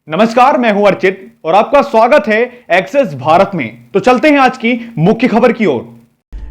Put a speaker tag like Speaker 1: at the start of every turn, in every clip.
Speaker 1: नमस्कार, मैं हूं अर्चित और आपका स्वागत है एक्सेस भारत में। तो चलते हैं आज की मुख्य खबर की ओर।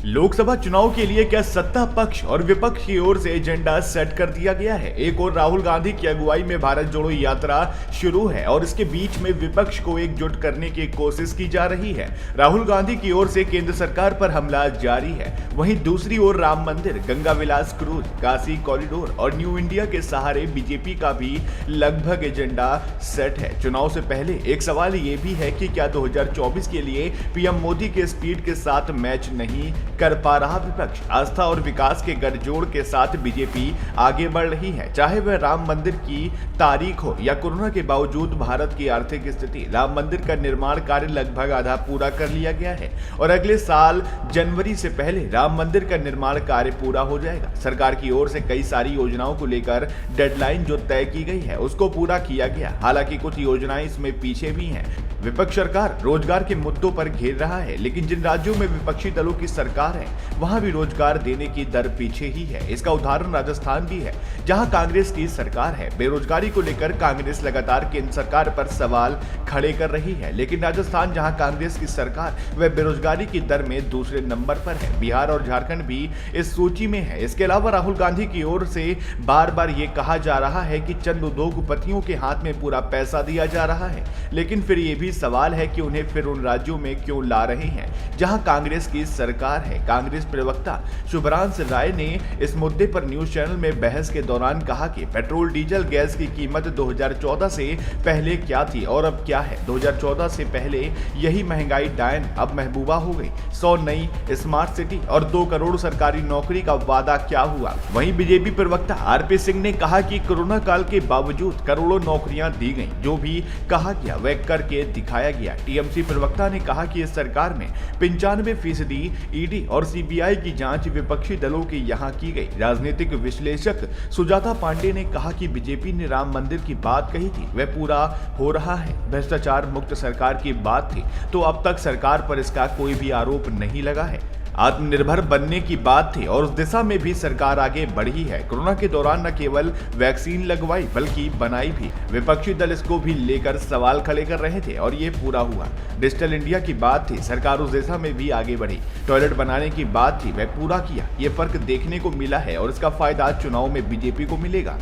Speaker 2: लोकसभा चुनाव के लिए क्या सत्ता पक्ष और विपक्ष की ओर से एजेंडा सेट कर दिया गया है। एक और राहुल गांधी की अगुवाई में भारत जोड़ो यात्रा शुरू है और इसके बीच में विपक्ष को एकजुट करने की कोशिश की जा रही है। राहुल गांधी की ओर से केंद्र सरकार पर हमला जारी है, वहीं दूसरी ओर राम मंदिर, गंगा विलास क्रूज, काशी कॉरिडोर और न्यू इंडिया के सहारे बीजेपी का भी लगभग एजेंडा सेट है। चुनाव से पहले एक सवाल ये भी है कि क्या 2024 के लिए पीएम मोदी के स्पीड के साथ मैच नहीं कर पा रहा विपक्ष। आस्था और विकास के गठजोड़ के साथ बीजेपी आगे बढ़ रही है, चाहे वह राम मंदिर की तारीख हो या कोरोना के बावजूद भारत की आर्थिक स्थिति। राम मंदिर का निर्माण कार्य लगभग आधा पूरा कर लिया गया है और अगले साल जनवरी से पहले राम मंदिर का निर्माण कार्य पूरा हो जाएगा। सरकार की ओर से कई सारी योजनाओं को लेकर डेडलाइन जो तय की गई है उसको पूरा किया गया। हालांकि कुछ योजनाएं इसमें पीछे भी हैं। विपक्ष सरकार रोजगार के मुद्दों पर घेर रहा है, लेकिन जिन राज्यों में विपक्षी दलों की सरकार है वहां भी रोजगार देने की दर पीछे ही है। इसका उदाहरण राजस्थान भी है, जहां कांग्रेस की सरकार है। बेरोजगारी को लेकर कांग्रेस लगातार केंद्र सरकार पर सवाल खड़े कर रही है, लेकिन राजस्थान जहां कांग्रेस की सरकार वह बेरोजगारी की दर में दूसरे नंबर पर है। बिहार और झारखंड भी इस सूची में है। इसके अलावा राहुल गांधी की ओर से बार बार ये कहा जा रहा है कि चंद उद्योगपतियों के हाथ में पूरा पैसा दिया जा रहा है, लेकिन फिर ये भी सवाल है कि उन्हें फिर उन राज्यों में क्यों ला रहे हैं जहां कांग्रेस की सरकार है। कांग्रेस प्रवक्ता शुभ्रांश राय ने इस मुद्दे पर न्यूज चैनल में बहस के दौरान कहा कि पेट्रोल, डीजल, गैस की कीमत 2014 से पहले क्या थी और अब क्या है। 2014 से पहले यही महंगाई डायन अब महबूबा हो गई। 100 नई स्मार्ट सिटी और 2 करोड़ सरकारी नौकरी का वादा क्या हुआ। वहीं बीजेपी प्रवक्ता आरपी सिंह ने कहा कि कोरोना काल के बावजूद करोड़ों नौकरियां दी गई, जो भी कहा गया वह करके दिखाया गया। टीएमसी प्रवक्ता ने कहा कि इस सरकार में 95% ईडी और सीबीआई की जांच विपक्षी दलों के यहां की गई। राजनीतिक विश्लेषक सुजाता पांडे ने कहा कि बीजेपी ने राम मंदिर की बात कही थी वह पूरा हो रहा है। भ्रष्टाचार मुक्त सरकार की बात थी तो अब तक सरकार पर इसका कोई भी आरोप नहीं लगा है। आत्मनिर्भर बनने की बात थी और उस दिशा में भी सरकार आगे बढ़ी है। कोरोना के दौरान न केवल वैक्सीन लगवाई बल्कि बनाई भी। विपक्षी दल इसको भी लेकर सवाल खड़े कर रहे थे और ये पूरा हुआ। डिजिटल इंडिया की बात थी, सरकार उस दिशा में भी आगे बढ़ी। टॉयलेट बनाने की बात थी, वह पूरा किया। ये फर्क देखने को मिला है और इसका फायदा चुनाव में बीजेपी को मिलेगा।